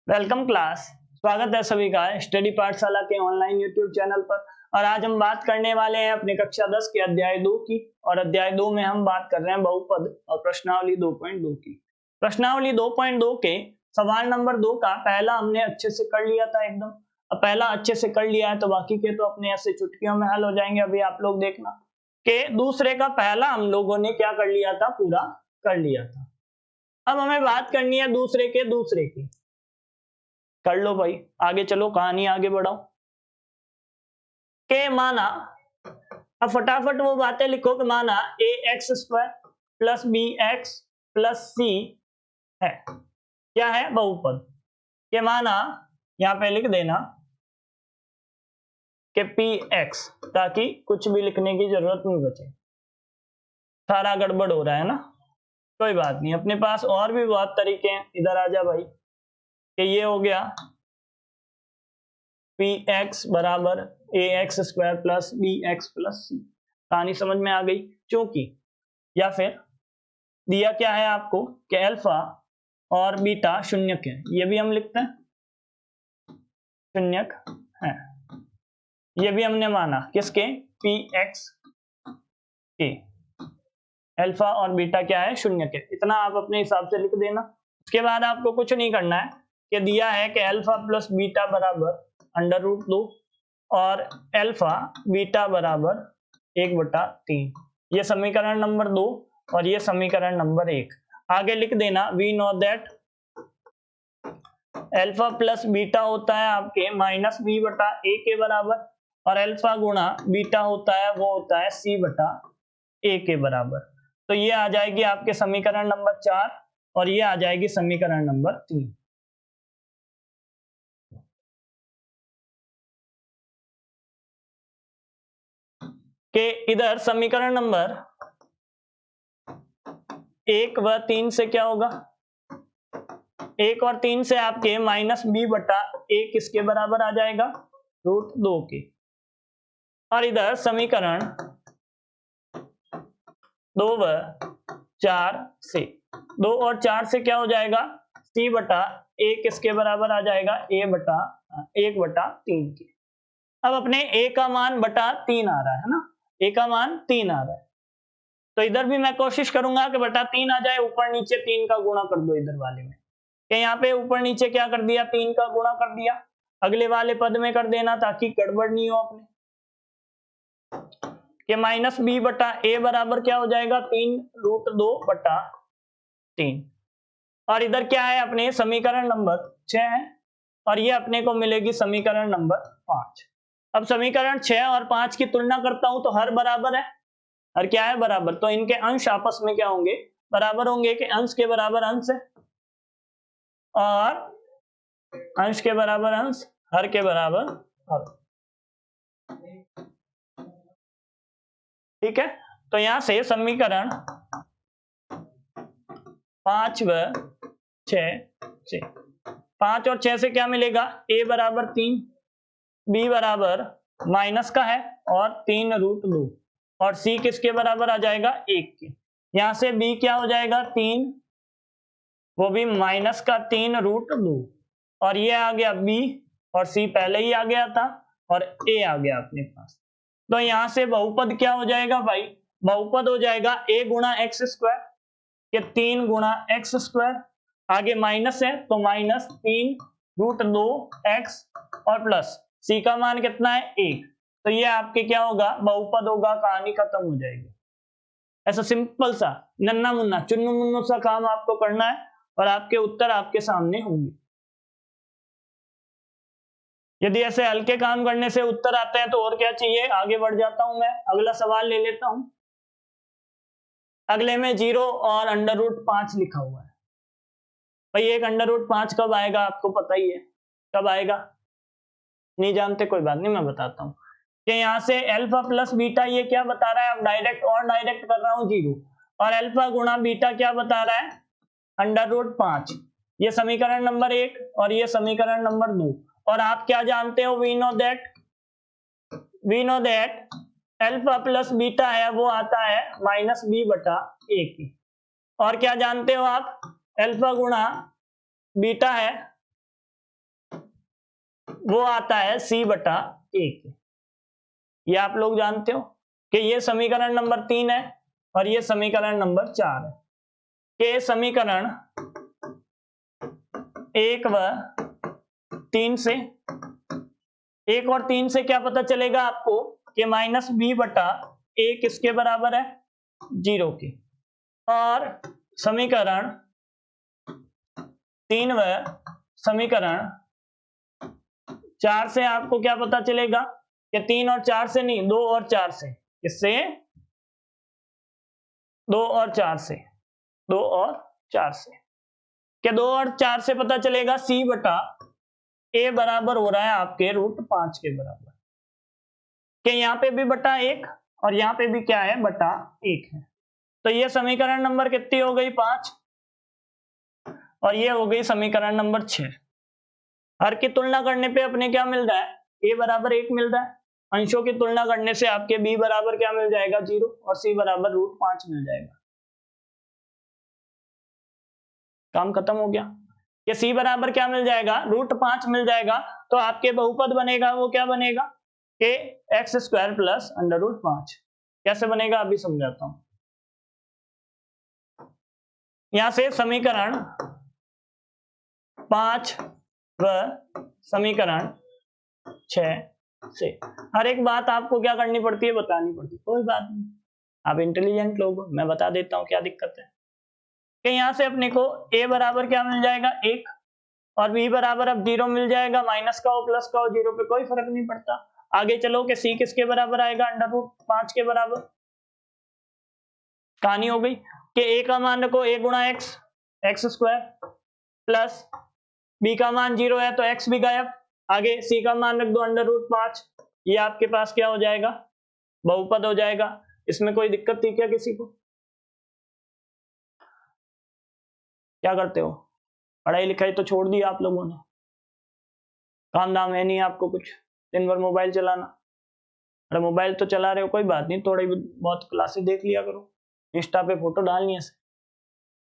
Welcome class. स्वागत है सभी का स्टडी पाठशाला के ऑनलाइन यूट्यूब चैनल पर। और आज हम बात करने वाले हैं अपने कक्षा 10 के अध्याय 2 की। और अध्याय 2 में हम बात कर रहे हैं बहुपद और प्रश्नावली 2.2 की। प्रश्नावली 2.2 के सवाल नंबर 2 का पहला हमने अच्छे से कर लिया था एकदम। अब पहला अच्छे से कर लिया है तो बाकी के तो अपने ऐसे चुटकियों में हल हो जाएंगे। अभी आप लोग देखना कि दूसरे का पहला हम लोगों ने क्या कर लिया था, पूरा कर लिया था। अब हमें बात करनी है दूसरे की। कर लो भाई, आगे चलो, कहानी आगे बढ़ाओ। के माना, अब फटाफट वो बातें लिखो कि माना a x square plus b x plus c है, क्या है, बहुपद। के माना यहां पे लिख देना कि पी एक्स, ताकि कुछ भी लिखने की जरूरत नहीं बचे। सारा गड़बड़ हो रहा है ना, कोई बात नहीं, अपने पास और भी बहुत तरीके हैं। इधर आ जा भाई, कि ये हो गया पी एक्स बराबर a x square plus b x plus c. कहानी समझ में आ गई। क्योंकि या फिर दिया क्या है आपको कि अल्फा और बीटा शून्यक है, ये भी हम लिखते हैं शून्यक है। ये भी हमने माना किसके, पी एक्स के। अल्फा और बीटा क्या है, शून्यक है। इतना आप अपने हिसाब से लिख देना। उसके बाद आपको कुछ नहीं करना है कि दिया है कि अल्फा प्लस बीटा बराबर √2 और अल्फा बीटा बराबर 1/3। ये समीकरण नंबर 2 और ये समीकरण नंबर 1। आगे लिख देना we know that alpha plus beta होता है आपके -b/a के बराबर, और अल्फा गुणा बीटा होता है वो होता है c/a के बराबर। तो ये आ जाएगी आपके समीकरण नंबर 4 और ये आ जाएगी समीकरण नंबर 3। के इधर समीकरण नंबर 1 व 3 से क्या होगा, 1 और 3 से आपके -b/a किसके बराबर आ जाएगा, √2 के। और इधर समीकरण 2 व 4 से, 2 और 4 से क्या हो जाएगा, c/a किसके बराबर आ जाएगा, 1/3 के। अब अपने a का मान /3 आ रहा है ना, a का मान 3 आ रहा है, तो इधर भी मैं कोशिश करूंगा कि /3 आ जाए। ऊपर नीचे 3 का गुणा कर दो इधर वाले में, कि यहाँ पे ऊपर नीचे क्या कर दिया, 3 का गुणा कर दिया, अगले वाले पद में कर देना ताकि गड़बड़ नहीं हो अपने। कि -b/a बराबर क्या हो जाएगा, 3√2/3। और इधर क्या है अपने समीकरण नंबर 6 है, और ये अपने को मिलेगी समीकरण नंबर 5। अब समीकरण 6 और 5 की तुलना करता हूं तो हर बराबर है, और क्या है, बराबर, तो इनके अंश आपस में क्या होंगे, बराबर होंगे। कि अंश के बराबर अंश है और अंश के बराबर अंश, हर के बराबर हर। ठीक है, तो यहां से समीकरण 5 व 6 से, 5 और 6 से क्या मिलेगा, a बराबर 3, b बराबर माइनस का है और 3√2, और c किसके बराबर आ जाएगा, 1 के। यहां से b क्या हो जाएगा, 3, वो भी माइनस का 3√2, और ये आ गया b, और c पहले ही आ गया था, और a आ गया अपने पास। तो यहां से बहुपद क्या हो जाएगा भाई, बहुपद हो जाएगा a गुणा एक्स स्क्वायर, कि 3 गुणा एक्स स्क्वायर, आगे माइनस है तो -3√2x, और प्लस c का मान कितना है, 1। तो ये आपके क्या होगा, बहुपद होगा। कहानी खत्म हो जाएगी। ऐसा सिंपल सा नन्ना मुन्ना चुन्नू मुन्नू सा काम आपको करना है, और आपके उत्तर आपके सामने होंगे। यदि ऐसे हल्के काम करने से उत्तर आते हैं तो और क्या चाहिए। आगे बढ़ जाता हूं मैं, अगला सवाल ले लेता हूं। अगले में 0 और √5 लिखा हुआ है। भाई एक √5 कब आएगा आपको पता ही है, कब आएगा, नहीं जानते, कोई बात नहीं, मैं बताता हूं। कि यहां से अल्फा प्लस बीटा ये क्या बता रहा है, अब डायरेक्ट और डायरेक्ट कर रहा हूं 0, और अल्फा गुणा बीटा क्या बता रहा है, √5। ये समीकरण नंबर 1 और ये समीकरण नंबर 2। और आप क्या जानते हो, we know that alpha plus beta है वो आता है -b/a की। और क्या जानते हो आप, अल्फा गुणा बीटा है वो आता है c/a। ये आप लोग जानते हो कि ये समीकरण नंबर 3 है और ये समीकरण नंबर 4 है। कि समीकरण 1 व 3 से, 1 और 3 से क्या पता चलेगा आपको कि -b/a किसके बराबर है, 0 के। और समीकरण 3 व समीकरण 4 से आपको क्या पता चलेगा कि 3 और 4 से नहीं, 2 और 4 से। किससे? 2 और 4 से। 2 और 4 से क्या 2 और 4 से पता चलेगा c/a बराबर हो रहा है आपके √5 के बराबर। कि यहाँ पे भी बटा 1 और यहाँ पे भी क्या है, बटा 1 है। तो ये समीकरण नंबर कितनी हो गई, 5, और ये हो गई समीकरण नंबर 6। हर की तुलना करने पे अपने क्या मिल रहा है, a बराबर 1 मिल रहा है। अंशों की तुलना करने से आपके b बराबर क्या मिल जाएगा, 0, और c बराबर √5 मिल जाएगा। काम खत्म हो गया। ये c बराबर क्या मिल जाएगा, √5 मिल जाएगा। तो आपके बहुपद बनेगा, वो क्या बनेगा, कि x² + √5। कैसे बनेगा अभी समझाता हूं। यहां से समीकरण 5 व समीकरण 6 से हर एक बात आपको क्या करनी पड़ती है, बतानी पड़ती है। कोई बात नहीं, आप इंटेलिजेंट लोग हो, मैं बता देता हूं क्या दिक्कत है। कि यहां से अपने को a बराबर क्या मिल जाएगा, 1, और b बराबर अब 0 मिल जाएगा। माइनस का हो प्लस का हो, 0 पे कोई फर्क नहीं पड़ता। आगे चलो कि c किसके बराबर आएगा, √5 के बराबर। कहानी हो गई कि a का मान रखो a गुणा x² प्लस b का मान 0 है तो x भी गायब। आगे c का मान रख दो √5। ये आपके पास क्या हो जाएगा, बहुपद हो जाएगा। इसमें कोई दिक्कत थी क्या किसी को? क्या करते हो, पढ़ाई लिखाई तो छोड़ दी आप लोगों ने, काम दाम है नहीं आपको कुछ, दिन भर मोबाइल चलाना। अरे मोबाइल तो चला रहे हो, कोई बात नहीं, थोड़ी बहुत क्लासेस देख लिया करो। इंस्टा पे फोटो डालनी है,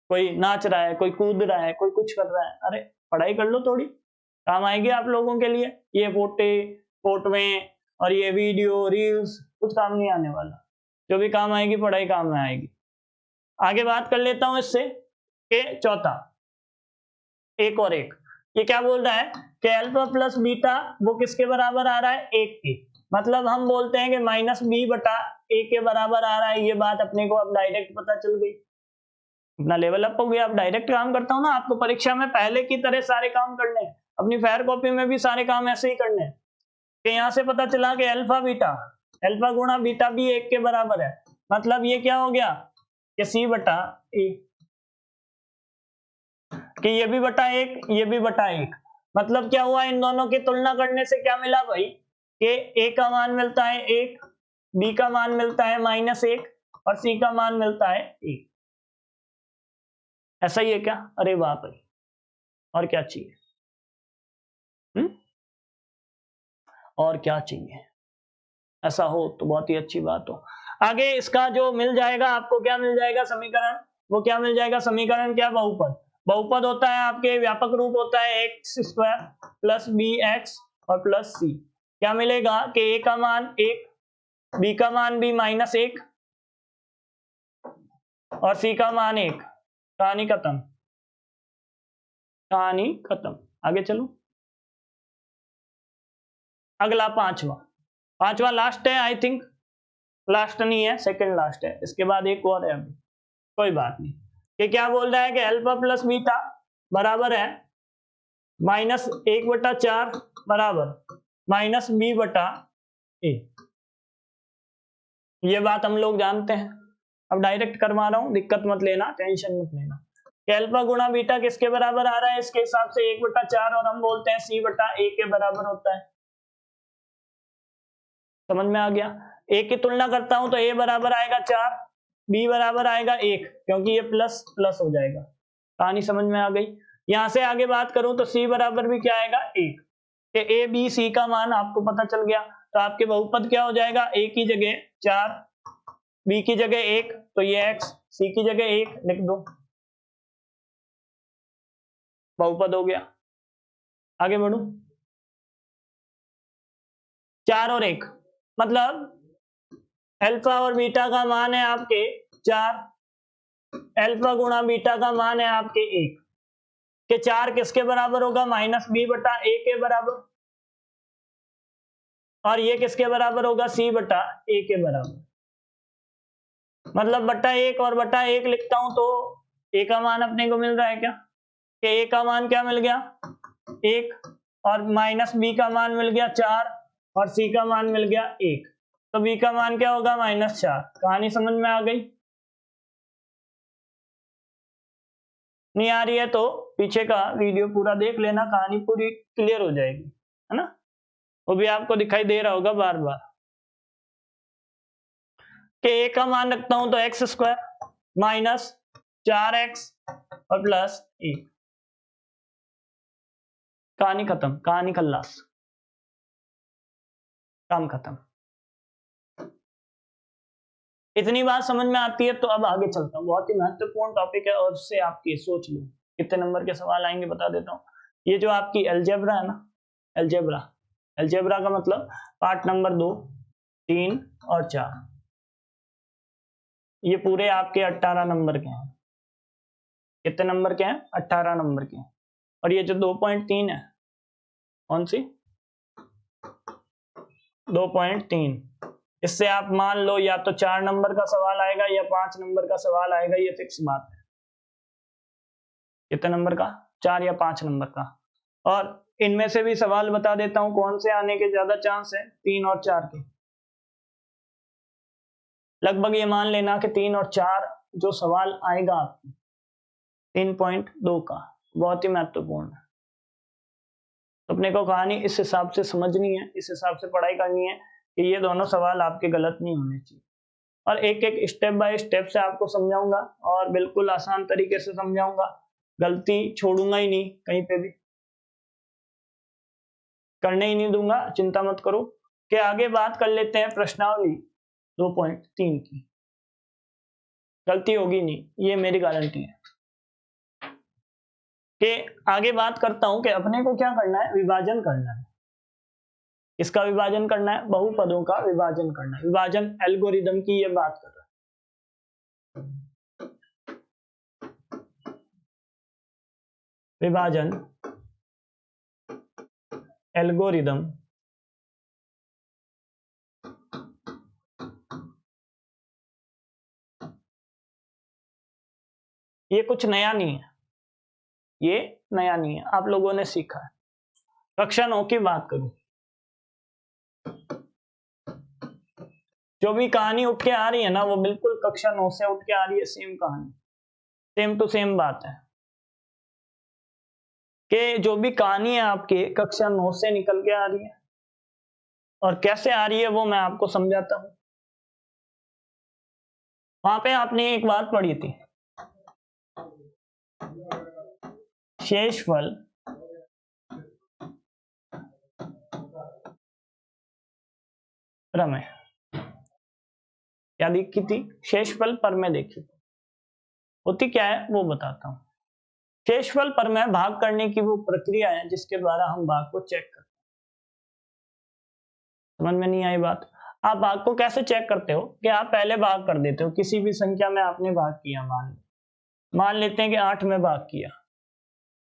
कोई नाच रहा है, कोई कूद रहा है, कोई कुछ कर रहा है, अरे पढ़ाई कर लो थोड़ी, काम आएगी आप लोगों के लिए। ये फोटोएं और ये वीडियो रील्स कुछ काम नहीं आने वाला। जो भी काम आएगी पढ़ाई काम में आएगी। आगे बात कर लेता हूं इससे कि चौथा, 1 और 1, ये क्या बोल रहा है कि अल्फा प्लस बीटा वो किसके बराबर आ रहा है, 1 के। मतलब हम बोलते हैं कि -b/a के बराबर आ रहा है। ये बात अपने को अब डायरेक्ट पता चल गई, अपना लेवल अप हो गया। अब डायरेक्ट काम करता हूं ना, आपको परीक्षा में पहले की तरह सारे काम करने हैं, अपनी फायर कॉपी में भी सारे काम ऐसे ही करने हैं। कि यहां से पता चला कि अल्फा गुणा बीटा भी 1 के बराबर है। मतलब ये क्या हो गया कि c/a, कि ये भी बटा 1, ये भी बटा 1। मतलब क्या हुआ, इन दोनों की तुलना करने से क्या मिला भाई, कि a का मान मिलता है 1, b का मान मिलता है -1 और c का मान मिलता है 1। ऐसा ही है क्या? अरे वाह भाई, और क्या चाहिए? और क्या चाहिए? ऐसा हो तो बहुत ही अच्छी बात हो। आगे इसका जो मिल जाएगा आपको, क्या मिल जाएगा समीकरण, वो क्या मिल जाएगा समीकरण, क्या, बहुपद। बहुपद होता है आपके, व्यापक रूप होता है x² + bx और प्लस c। क्या मिलेगा कि a का मान 1, b का मान भी -1 और c का मान 1। कहानी खत्म, कहानी खत्म। आगे चलो, अगला पांचवा लास्ट है, आई थिंक लास्ट नहीं है, सेकंड लास्ट है। इसके बाद एक और है अभी, कोई बात नहीं। ये क्या बोल रहा है कि अल्फा प्लस बीटा बराबर है -1/4 बराबर -b/a। ये बात हम लोग जानते हैं, अब डायरेक्ट करवा रहा हूं, दिक्कत मत लेना, टेंशन मत लेना। कि अल्फा गुणा बीटा किसके बराबर आ रहा है, इसके हिसाब से 1/4, और हम बोलते हैं c/a के बराबर होता है। समझ में आ गया? a की तुलना करता हूं तो a बराबर आएगा 4, b बराबर आएगा 1, क्योंकि ये प्लस प्लस हो जाएगा। कहानी समझ में आ गई? यहां से आगे बात करूं तो c बराबर भी क्या आएगा, 1। कि a b c का मान आपको पता चल गया। तो आपके बहुपद क्या हो जाएगा, a की जगह 4, b की जगह 1, तो ये x, c की जगह 1 लिख दो, बहुपद हो गया। आगे बढ़ू, 4 और 1, मतलब अल्फा और बीटा का मान है आपके 4, अल्फा गुणा बीटा का मान है आपके 1, के 4 किसके बराबर होगा, -b बटा a के बराबर, और ये किसके बराबर होगा, c बटा a के बराबर। मतलब बटा 1 और बटा 1 लिखता हूं तो a का मान अपने को मिल रहा है क्या, कि a का मान क्या मिल गया 1, और -b का मान मिल गया 4, और c का मान मिल गया 1, तो b का मान क्या होगा -4। कहानी समझ में आ गई? नहीं आ रही है तो पीछे का वीडियो पूरा देख लेना, कहानी पूरी क्लियर हो जाएगी, है ना, वो भी आपको दिखाई दे रहा होगा बार बार। कि a का मान रखता हूं तो x² माइनस 4x और प्लस 1, कहानी खत्म, कहानी खल्लास, काम खत्म। इतनी बात समझ में आती है तो अब आगे चलता हूँ, बहुत ही महत्वपूर्ण टॉपिक है और उससे आपकी सोच लो कितने नंबर के सवाल आएंगे बता देता हूँ। ये जो आपकी अलजेब्रा है ना, अलजेब्रा का मतलब पार्ट नंबर 2, 3 और 4, ये पूरे आपके 18 नंबर के हैं। कितने नंबर के हैं, 18 नंबर के हैं। और ये जो 2.3 है, कौन सी 2.3, इससे आप मान लो या तो 4 नंबर का सवाल आएगा या 5 नंबर का सवाल आएगा, ये फिक्स बात है। कितने नंबर का, 4 या 5 नंबर का। और इनमें से भी सवाल बता देता हूं कौन से आने के ज्यादा चांस है, 3 और 4 के। लगभग ये मान लेना कि 3 और 4 जो सवाल आएगा आपको 3.2 का, बहुत ही महत्वपूर्ण है। अपने को कहानी इस हिसाब से समझनी है, इस हिसाब से पढ़ाई करनी है कि ये दोनों सवाल आपके गलत नहीं होने चाहिए। और एक एक स्टेप बाय स्टेप से आपको समझाऊंगा और बिल्कुल आसान तरीके से समझाऊंगा, गलती छोड़ूंगा ही नहीं, कहीं पे भी करने ही नहीं दूंगा, चिंता मत करो। कि आगे बात कर लेते हैं प्रश्नावली 2.3 की, गलती होगी नहीं, ये मेरी गारंटी है। कि आगे बात करता हूं कि अपने को क्या करना है, विभाजन करना है। इसका विभाजन करना है, बहुपदों का विभाजन करना है, विभाजन एल्गोरिदम की ये बात कर रहा है। विभाजन एल्गोरिदम ये कुछ नया नहीं है, ये नया नहीं है, आप लोगों ने सीखा है। कक्षा 9 की बात करूं, जो भी कहानी उठ के आ रही है ना, वो बिल्कुल कक्षा 9 से उठ के आ रही है, सेम कहानी, सेम टू सेम बात है। कि जो भी कहानी है आपके कक्षा 9 से निकल के आ रही है, और कैसे आ रही है वो मैं आपको समझाता हूं। वहां पे आपने एक बात पढ़ी थी, शेषफल प्रमेय, क्या देखी थी, शेषफल प्रमेय देखी थी। होती क्या है वो बताता हूं। शेषफल प्रमेय भाग करने की वो प्रक्रिया है जिसके द्वारा हम भाग को चेक करते हैं। समझ में नहीं आई बात? आप भाग को कैसे चेक करते हो कि आप पहले भाग कर देते हो, किसी भी संख्या में आपने भाग किया, मान लेते हैं कि 8 में भाग किया,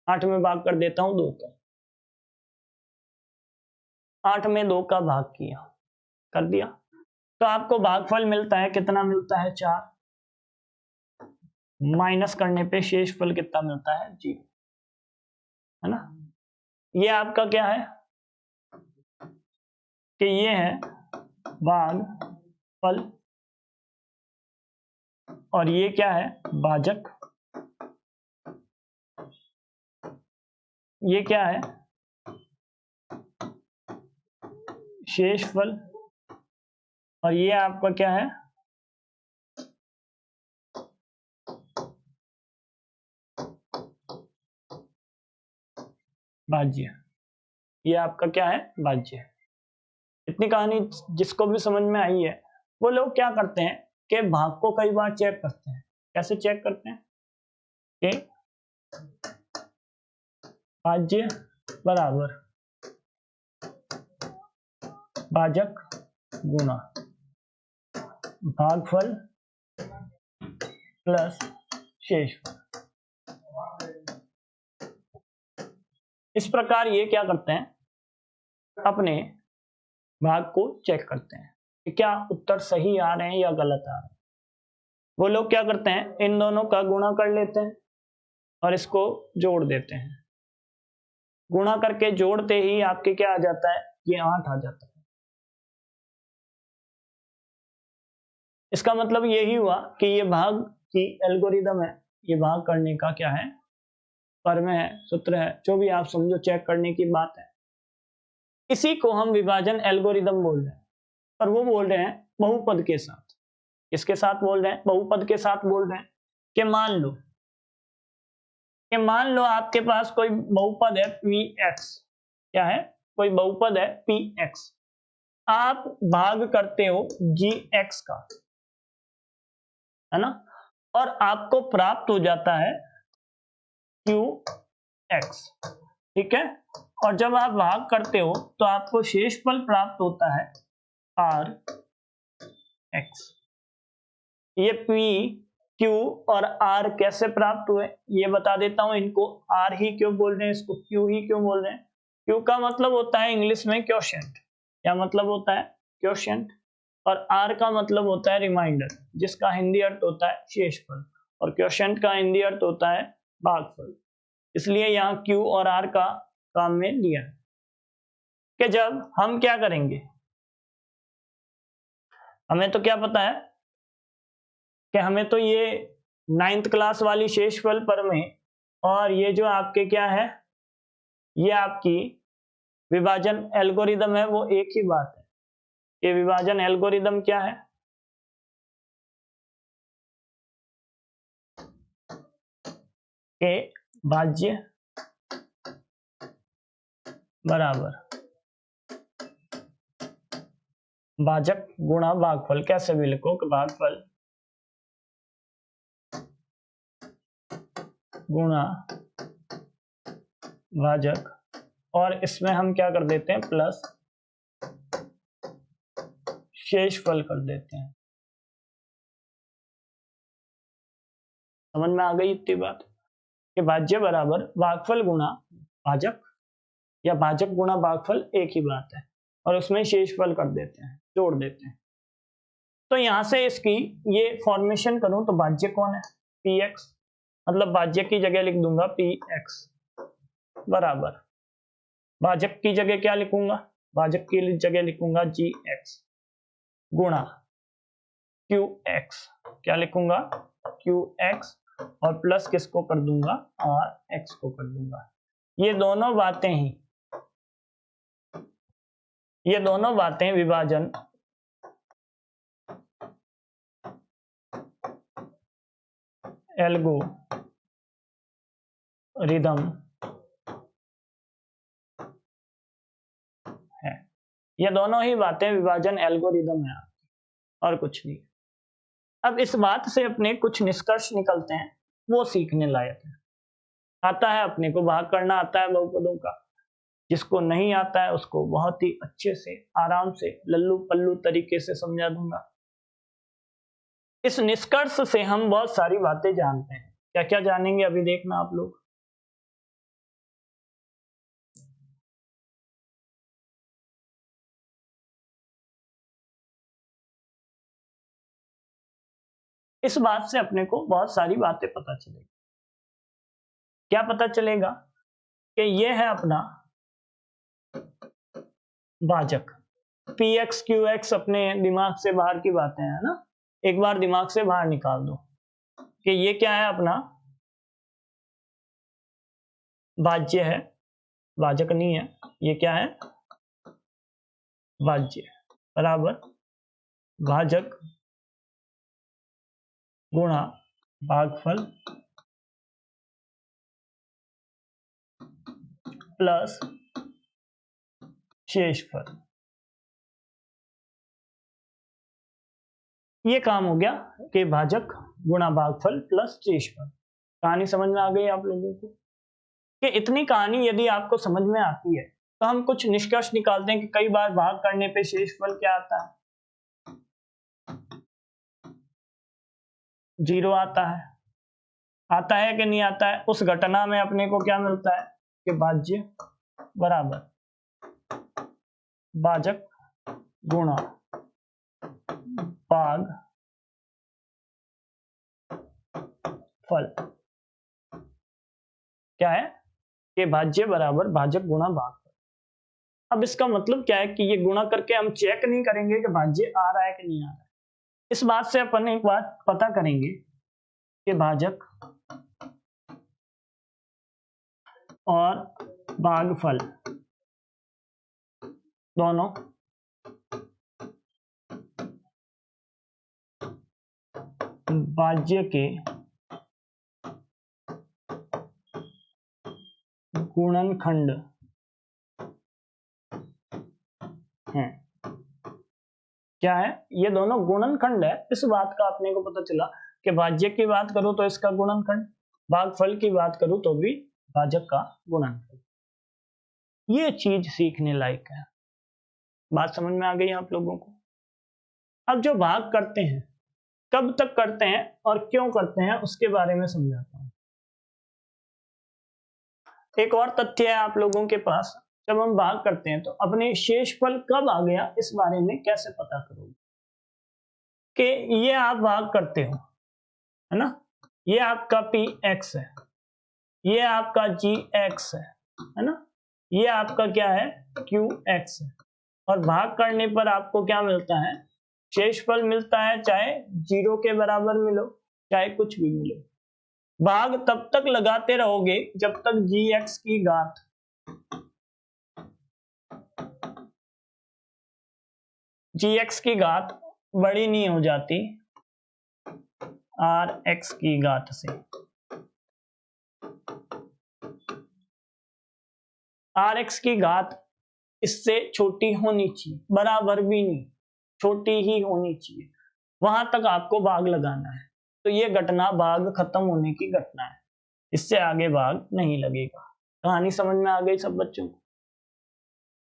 8 में भाग कर देता हूं 2 का, 8 में 2 का भाग किया, कर दिया, तो आपको भागफल मिलता है, कितना मिलता है 4, माइनस करने पे शेषफल कितना मिलता है 0, है ना। ये आपका क्या है कि ये है भागफल, और ये क्या है भाजक, ये क्या है शेषफल, और ये आपका क्या है भाज्य, ये आपका क्या है भाज्य। इतनी कहानी जिसको भी समझ में आई है, वो लोग क्या करते हैं कि भाग को कई बार चेक करते हैं। कैसे चेक करते हैं कि भाज्य बराबर भाजक गुणा भागफल प्लस शेषफल। इस प्रकार ये क्या करते हैं, अपने भाग को चेक करते हैं कि क्या उत्तर सही आ रहे हैं या गलत आ रहे हैं। वो लोग क्या करते हैं, इन दोनों का गुणा कर लेते हैं और इसको जोड़ देते हैं। गुणा करके जोड़ते ही आपके क्या आ जाता है, ये 8 आ जाता है। इसका मतलब यही हुआ कि ये भाग की एल्गोरिदम है, ये भाग करने का क्या है, फॉर्मूला है, सूत्र है, जो भी आप समझो, चेक करने की बात है। इसी को हम विभाजन एल्गोरिदम बोल रहे हैं, पर वो बोल रहे हैं बहुपद के साथ। किसके साथ बोल रहे हैं, बहुपद के साथ बोल रहे हैं। कि मान लो आपके पास कोई बहुपद है px, क्या है, कोई बहुपद है px, आप भाग करते हो gx का, है ना, और आपको प्राप्त हो जाता है qx, ठीक है। और जब आप भाग करते हो तो आपको शेषफल प्राप्त होता है rx। ये p, q और r कैसे प्राप्त हुए ये बता देता हूं। इनको r ही क्यों बोल रहे हैं, इसको q ही क्यों बोल रहे हैं। q का मतलब होता है इंग्लिश में क्वोशिएंट। क्या मतलब होता है, क्वोशिएंट। और r का मतलब होता है रिमाइंडर, जिसका हिंदी अर्थ होता है शेषफल, और क्वोशिएंट का हिंदी अर्थ होता है भागफल। इसलिए यहाँ q और r का काम में लिया है कि जब हम क्या करेंगे, हमें तो क्या पता है कि हमें तो ये 9th क्लास वाली शेषफल प्रमेय और ये जो आपके क्या है, ये आपकी विभाजन एल्गोरिदम है, वो एक ही बात है। ये विभाजन एल्गोरिदम क्या है, कि भाज्य बराबर भाजक गुणा भागफल। कैसे भी लिखो कि भागफल गुणा भाजक, और इसमें हम क्या कर देते हैं, प्लस शेषफल कर देते हैं। समझ में आ गई इतनी बात कि भाज्य बराबर भागफल गुणा भाजक या भाजक गुणा भागफल एक ही बात है, और उसमें शेषफल कर देते हैं, जोड़ देते हैं। तो यहां से इसकी ये फॉर्मेशन करूं तो भाज्य कौन है, px, मतलब भाज्य की जगह लिख दूंगा px बराबर भाजक की जगह क्या लिखूंगा, भाजक की जगह लिखूंगा gx गुणा qx, क्या लिखूंगा qx, और प्लस किसको कर दूंगा, rx को कर दूंगा। ये दोनों बातें विभाजन एल्गोरिदम है। ये दोनों ही बातें विभाजन एल्गोरिदम है, और कुछ नहीं। अब इस बात से अपने कुछ निष्कर्ष निकलते हैं, वो सीखने लायक है। आता है अपने को भाग करना, आता है बहुपदों का। जिसको नहीं आता है उसको बहुत ही अच्छे से, आराम से, लल्लू पल्लू तरीके से समझा दूंगा। इस निष्कर्ष से हम बहुत सारी बातें जानते हैं। क्या क्या जानेंगे अभी देखना आप लोग। इस बात से अपने को बहुत सारी बातें पता चलेगी। क्या पता चलेगा कि ये है अपना भाजक, px qx अपने दिमाग से बाहर की बातें हैं ना, एक बार दिमाग से बाहर निकाल दो कि ये क्या है, अपना भाज्य है, भाजक नहीं है। ये क्या है, भाज्य बराबर भाजक गुणा भागफल प्लस शेषफल। ये काम हो गया कि भाजक गुणा भागफल प्लस शेषफल। कहानी समझ में आ गई आप लोगों को कि इतनी कहानी यदि आपको समझ में आती है तो हम कुछ निष्कर्ष निकालते हैं कि कई बार भाग करने पे शेषफल क्या आता है, 0 आता है कि नहीं आता है। उस घटना में अपने को क्या मिलता है कि भाज्य बराबर भाजक गुणा भाग फल क्या है कि भाज्य बराबर भाजक गुणा भाग फल। अब इसका मतलब क्या है कि ये गुणा करके हम चेक नहीं करेंगे कि भाज्य आ रहा है कि नहीं आ रहा है। इस बात से अपन एक बात पता करेंगे कि भाजक और भागफल दोनों भाज्य के गुणनखंड हैं। क्या है, ये दोनों गुणनखंड है। इस बात का अपने को पता चला कि भाज्य की बात करूं तो इसका गुणनखंड, भागफल की बात करूं तो भी भाजक का गुणनखंड। ये चीज सीखने लायक है। बात समझ में आ गई आप लोगों को। अब जो भाग करते हैं कब तक करते हैं और क्यों करते हैं उसके बारे में समझाता हूं। एक और तथ्य है आप लोगों के पास, जब हम भाग करते हैं तो अपने शेषफल कब आ गया इस बारे में कैसे पता करोगे कि ये आप भाग करते हो, है ना, ये आपका px है, ये आपका gx है ना, ये आपका क्या है qx है, और भाग करने पर आपको क्या मिलता है, शेषफल मिलता है, चाहे 0 के बराबर मिलो चाहे कुछ भी मिलो। भाग तब तक लगाते रहोगे जब तक gx की घात बड़ी नहीं हो जाती rx की घात से। rx की घात इससे छोटी होनी चाहिए, बराबर भी नहीं, छोटी ही होनी चाहिए, वहां तक आपको भाग लगाना है। तो ये घटना भाग खत्म होने की घटना है, इससे आगे भाग नहीं लगेगा। कहानी समझ में आ गई सब बच्चों को।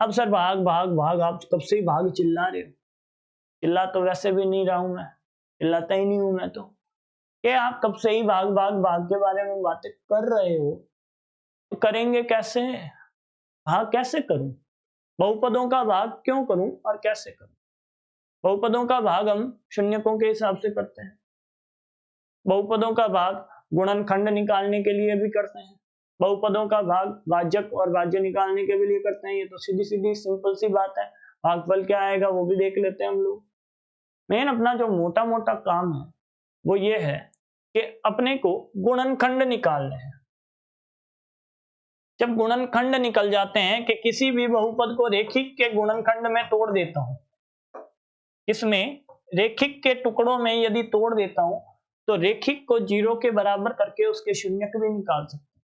अब सर भाग भाग भाग, आप कब से ही भाग चिल्ला रहे हो। चिल्ला तो वैसे भी नहीं रहा हूं मैं, चिल्लाता ही नहीं हूं मैं, तो क्या आप कब से ही भाग भाग भाग के बारे में बातें कर रहे हो, तो करेंगे कैसे, भाग कैसे करूं, बहुपदों का भाग क्यों करूं और कैसे करूं। बहुपदों का भाग हम शून्यकों के हिसाब से करते हैं, बहुपदों का भाग गुणनखंड निकालने के लिए भी करते हैं, बहुपदों का भाग भाजक और भाज्य निकालने के लिए करते हैं। ये तो सीधी सीधी सिंपल सी बात है। भागफल क्या आएगा वो भी देख लेते हैं हम लोग। मेन अपना जो मोटा मोटा काम है वो ये है कि अपने को गुणनखंड निकालने हैं। जब गुणनखंड निकल जाते हैं कि किसी भी बहुपद को रेखिक के गुणनखंड में तोड़ देता हूं, इसमें रेखिक के टुकड़ों में यदि तोड़ देता हूं तो रेखिक को 0 के बराबर करके उसके शून्यक भी निकाल सकते हैं।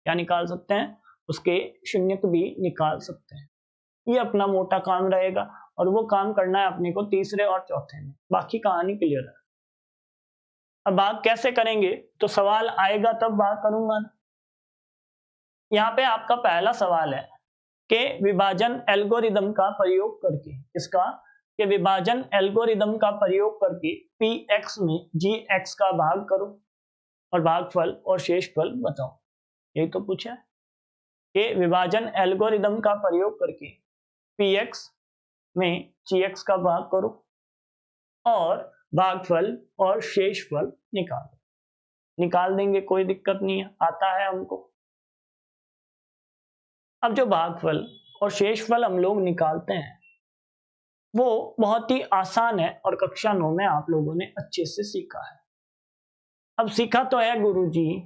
क्या निकाल सकते हैं, उसके शून्यक भी निकाल सकते हैं। ये अपना मोटा काम रहेगा और वो काम करना है अपने को तीसरे और चौथे में। बाकी कहानी क्लियर है। अब भाग कैसे करेंगे तो सवाल आएगा तब भाग करूंगा ना। यहाँ पे आपका पहला सवाल है कि विभाजन एल्गोरिदम का प्रयोग करके, इसका कि विभाजन एल्गोरिदम का प्रयोग करके px में gx का भाग करो और भागफल और शेषफल बताओ। यही तो पूछा है कि विभाजन एल्गोरिदम का प्रयोग करके px में gx का भाग करो और भागफल और शेषफल निकालो। निकाल देंगे, कोई दिक्कत नहीं है, आता है हमको। अब जो भागफल और शेषफल हम लोग निकालते हैं वो बहुत ही आसान है और कक्षा 9 में आप लोगों ने अच्छे से सीखा है। अब सीखा तो है गुरुजी,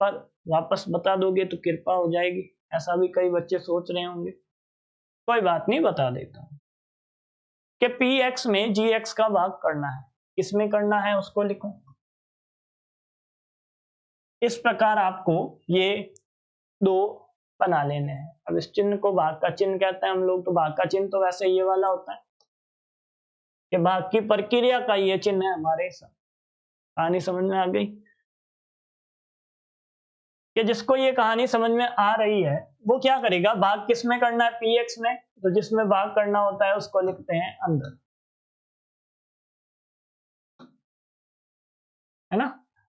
पर वापस बता दोगे तो कृपा हो जाएगी, ऐसा भी कई बच्चे सोच रहे होंगे। कोई बात नहीं, बता देता हूं कि px में gx का भाग करना है। किसमें करना है उसको लिखो। इस प्रकार आपको ये दो बना लेने हैं। अब इस चिन्ह को भाग का चिन्ह कहते हैं हम लोग, तो भाग का चिन्ह तो वैसे ये वाला होता है कि भाग की प्रक्रिया का ये चिन्ह है हमारे साथ। कहानी समझ में आ गई। कि जिसको ये कहानी समझ में आ रही है वो क्या करेगा, भाग किस में करना है, px में, तो जिसमें भाग करना होता है उसको लिखते हैं अंदर, है ना,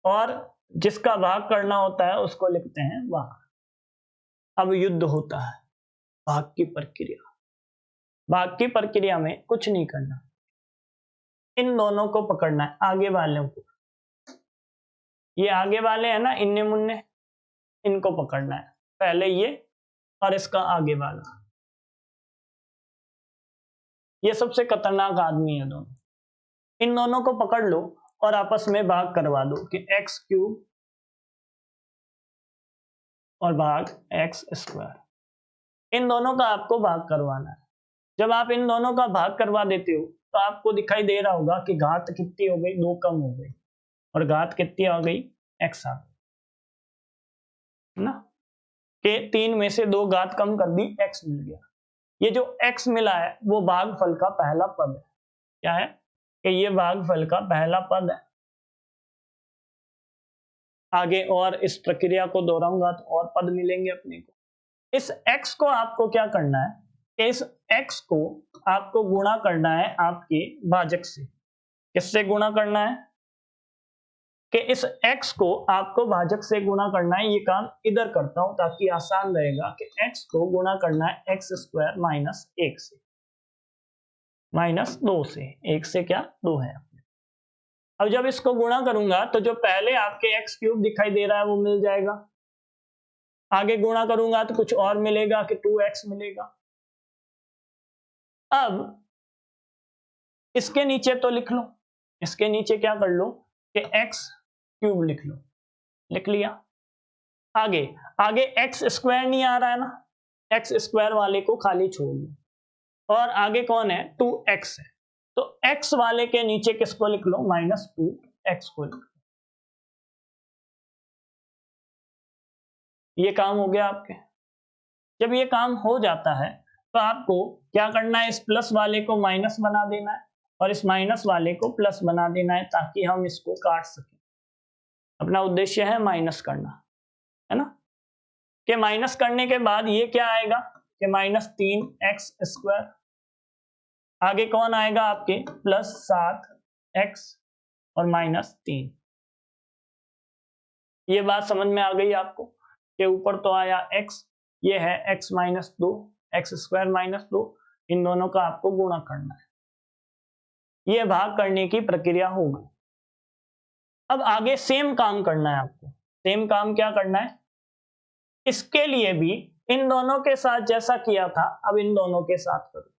और जिसका भाग करना होता है उसको लिखते हैं बाहर। अब युद्ध होता है, भाग की प्रक्रिया। भाग की प्रक्रिया में कुछ नहीं करना, इन दोनों को पकड़ना है, आगे वालों को, ये आगे वाले हैं ना इन्ने मुन्ने, इनको पकड़ना है, पहले ये और इसका आगे वाला, ये सबसे खतरनाक आदमी है दोनों, इन दोनों को पकड़ लो और आपस में भाग करवा दो कि x क्यूब और भाग x स्क्वायर, इन दोनों का आपको भाग करवाना है। जब आप इन दोनों का भाग करवा देते हो तो आपको दिखाई दे रहा होगा कि घात कितनी हो गई, 2 कम हो गई, और घात कितनी आ गई, x आ गई, है ना, कि 3 में से 2 घात कम कर दी, x मिल गया। ये जो x मिला है वो भागफल का पहला पद है। क्या है कि ये भागफल का पहला पद है। आगे और इस प्रक्रिया को दोहराऊंगा तो और पद मिलेंगे अपने को। इस x को आपको क्या करना है, इस x को आपको गुणा करना है आपके भाजक से। किससे गुणा करना है, कि इस x को आपको भाजक से गुणा करना है। ये काम इधर करता हूं ताकि आसान रहेगा कि x को गुणा करना है x स्क्वायर माइनस 1 से, माइनस 2 से, 1 से क्या 2 है। अब जब इसको गुणा करूंगा तो जो पहले आपके x क्यूब दिखाई दे रहा है वो मिल जाएगा, आगे गुणा करूंगा तो कुछ और मिलेगा कि 2x मिलेगा। अब इसके नीचे तो लिख लो, इसके नीचे क्या कर लो कि x क्यूब लिख लो, लिख लिया। आगे आगे x स्क्वायर नहीं आ रहा है ना, x स्क्वायर वाले को खाली छोड़ लो, और आगे कौन है, 2x है, तो x वाले के नीचे किसको लिख लो, माइनस 2x को लिख लो। ये काम हो गया आपके। जब ये काम हो जाता है तो आपको क्या करना है, इस प्लस वाले को माइनस बना देना है और इस माइनस वाले को प्लस बना देना है ताकि हम इसको काट सकें। अपना उद्देश्य है माइनस करना, है ना, कि माइनस करने के बाद ये क्या आएगा कि माइनस 3x स्क्वायर, आगे कौन आएगा आपके प्लस 7x और माइनस 3। ये बात समझ में आ गई आपको कि ऊपर तो आया x, ये है x minus 2, x square minus 2, इन दोनों का आपको गुणा करना है। ये भाग करने की प्रक्रिया होगी। अब आगे सेम काम करना है आपको। सेम काम क्या करना है, इसके लिए भी इन दोनों के साथ जैसा किया था अब इन दोनों के साथ करो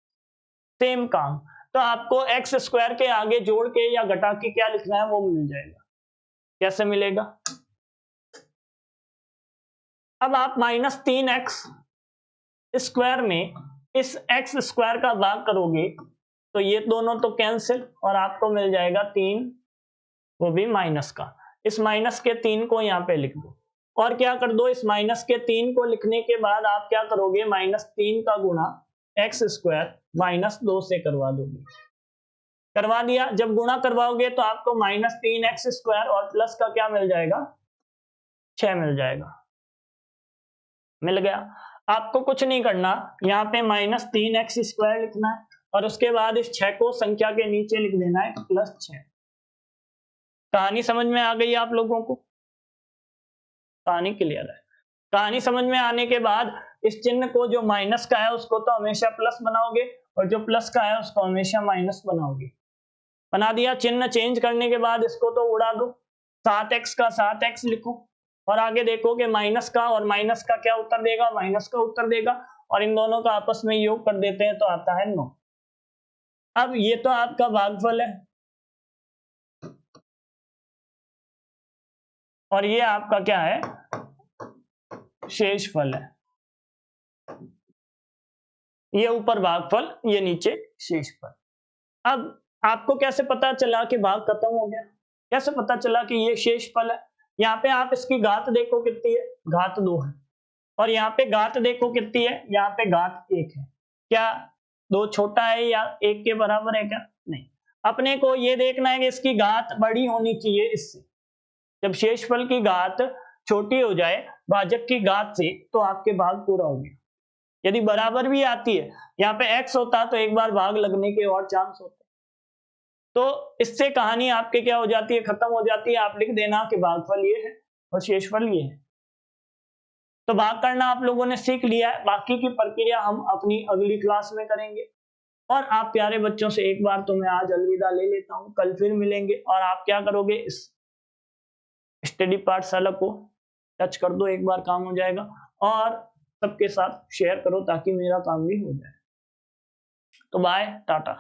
सेम काम। तो आपको एक्स स्क्वायर के आगे जोड़ के या घटा के क्या लिखना है वो मिल जाएगा। कैसे मिलेगा, अब आप माइनस 3x स्क्वायर में इस x स्क्वायर का भाग करोगे तो ये दोनों तो कैंसिल और आपको मिल जाएगा 3, वो भी माइनस का। इस माइनस के 3 को यहाँ पे लिख दो और क्या कर दो, इस माइनस के 3 को लिखने के बाद आप क्या करोगे, माइनस 3 का गुणा एक्स स्क्वायर माइनस 2 से करवा दोगे। करवा दिया, जब गुणा करवाओगे तो आपको माइनस 3x स्क्वायर और प्लस का क्या मिल जाएगा, 6 मिल जाएगा। मिल गया। आपको कुछ नहीं करना, यहाँ पे माइनस 3x स्क्वायर लिखना है और उसके बाद इस 6 को संख्या के नीचे लिख देना है प्लस 6। कहानी समझ में आ गई आप लोगों को, कहानी क्लियर है। कहानी समझ में आने के बाद इस चिन्ह को, जो माइनस का है उसको तो हमेशा प्लस बनाओगे और जो प्लस का है उसको हमेशा माइनस बनाओगे। बना दिया, चिन्ह चेंज करने के बाद इसको तो उड़ा दो, 7x का 7x लिखो और आगे देखो कि माइनस का और माइनस का क्या उत्तर देगा, माइनस का उत्तर देगा और इन दोनों का आपस में योग कर देते हैं तो आता है 9। अब ये तो आपका भागफल है और ये आपका क्या है, शेषफल है। ये ऊपर भागफल, ये नीचे शेषफल। अब आपको कैसे पता चला कि भाग खत्म हो गया, कैसे पता चला कि ये शेषफल है। यहाँ पे आप इसकी घात देखो कितनी है, घात 2 है और यहाँ पे घात देखो कितनी है, यहाँ पे घात 1 है। क्या 2 छोटा है या 1 के बराबर है क्या, नहीं। अपने को ये देखना है कि इसकी घात बड़ी होनी चाहिए इससे। जब शेषफल की घात छोटी हो जाए भाजक की घात से तो आपके भाग पूरा हो गया। यदि बराबर भी आती है, यहाँ पे x होता तो एक बार भाग लगने के और चांस होते। तो इससे कहानी आपके क्या हो जाती है, खत्म हो जाती है। आप लिख देना कि भागफल ये है और शेषफल ये है। तो भाग करना आप लोगों ने सीख लिया है, बाकी की प्रक्रिया हम अपनी अगली क्लास में करेंगे। और आप प्यारे बच्चों से एक बार तो मैं आज अलविदा ले लेता हूँ, कल फिर मिलेंगे। और आप क्या करोगे, इस स्टडी पाठशाला को टच कर दो, एक बार काम हो जाएगा। और सबके साथ शेयर करो ताकि मेरा काम भी हो जाए। तो बाय, टाटा।